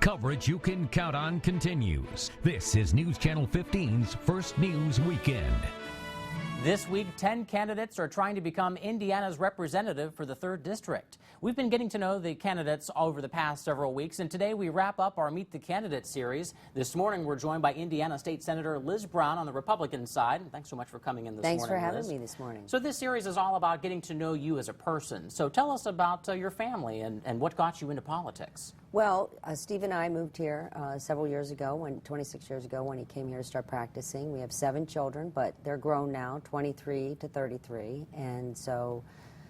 Coverage you can count on continues. This is News Channel 15's First News Weekend. This week, 10 candidates are trying to become Indiana's representative for the 3rd District. We've been getting to know the candidates over the past several weeks, and today we wrap up our Meet the Candidates series. This morning, we're joined by Indiana State Senator Liz Brown on the Republican side. Thanks so much for coming in this morning, Thanks for having Liz. me this morning. So this series is all about getting to know you as a person. So tell us about your family and what got you into politics. Well, Steve and I moved here several years ago, 26 years ago, when he came here to start practicing. We have 7 children, but they're grown now, 23 to 33. And so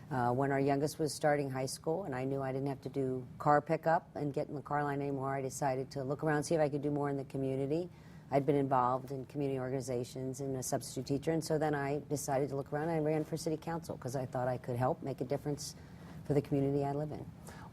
when our youngest was starting high school and I knew I didn't have to do car pickup and get in the car line anymore, I decided to look around, see if I could do more in the community. I'd been involved in community organizations and a substitute teacher, and so then I decided to look around and I ran for city council because I thought I could help make a difference for the community I live in.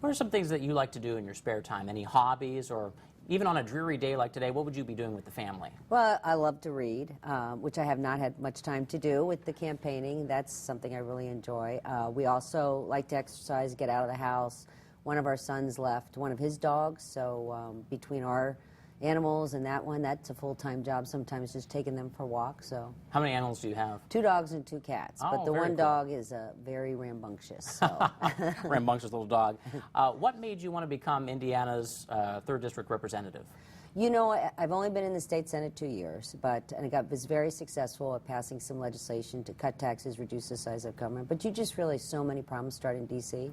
What are some things that you like to do in your spare time? Any hobbies, or even on a dreary day like today, what would you be doing with the family? Well, I love to read, which I have not had much time to do with the campaigning. That's something I really enjoy. We also like to exercise, get out of the house. One of our sons left one of his dogs, so between our animals and that one, that's a full-time job, sometimes just taking them for walks. So how many animals do you have? 2 dogs and 2 cats, but the one cool. dog is very rambunctious. So. Rambunctious little dog. What made you want to become Indiana's 3rd District representative? You know, I've only been in the state Senate 2 years, and I was very successful at passing some legislation to cut taxes, reduce the size of government. But you just realize so many problems start in D.C.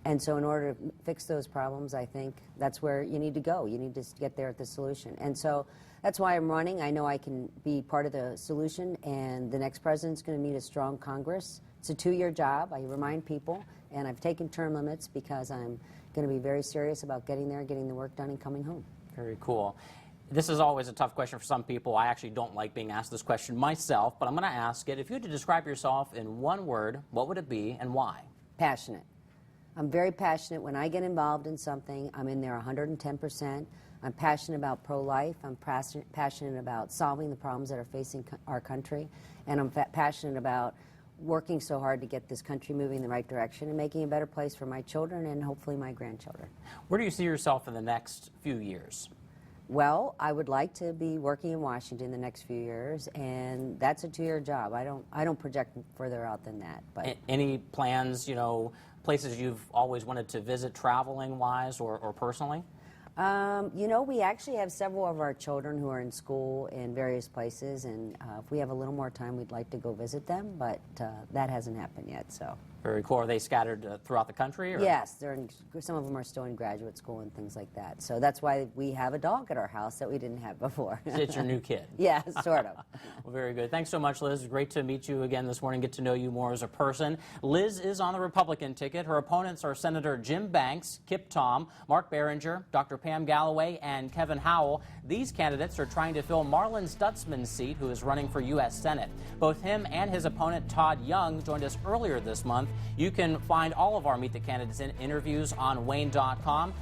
And so in order to fix those problems, I think that's where you need to go. You need to get there at the solution. And so that's why I'm running. I know I can be part of the solution, and the next president's going to need a strong Congress. It's a 2-year job, I remind people, and I've taken term limits because I'm going to be very serious about getting there, getting the work done, and coming home. Very cool. This is always a tough question for some people. I actually don't like being asked this question myself, but I'm going to ask it. If you had to describe yourself in one word, what would it be and why? Passionate. I'm very passionate. When I get involved in something, I'm in there 110%. I'm passionate about pro-life. I'm passionate about solving the problems that are facing our country. And I'm passionate about working so hard to get this country moving in the right direction and making a better place for my children and hopefully my grandchildren. Where do you see yourself in the next few years? Well, I would like to be working in Washington the next few years, and that's a 2-year job. I don't project further out than that. But any plans, places you've always wanted to visit, traveling-wise or personally? You know, we actually have several of our children who are in school in various places, and if we have a little more time, we'd like to go visit them, but that hasn't happened yet, so. Very cool. Are they scattered throughout the country? Or? Yes, some of them are still in graduate school and things like that. So that's why we have a dog at our house that we didn't have before. It's your new kid. Yeah, sort of. Well, very good. Thanks so much, Liz. Great to meet you again this morning, get to know you more as a person. Liz is on the Republican ticket. Her opponents are Senator Jim Banks, Kip Tom, Mark Barringer, Dr. Pam Galloway, and Kevin Howell. These candidates are trying to fill Marlin Stutzman's seat, who is running for U.S. Senate. Both him and his opponent, Todd Young, joined us earlier this month. You can find all of our Meet the Candidates interviews on WANE.com.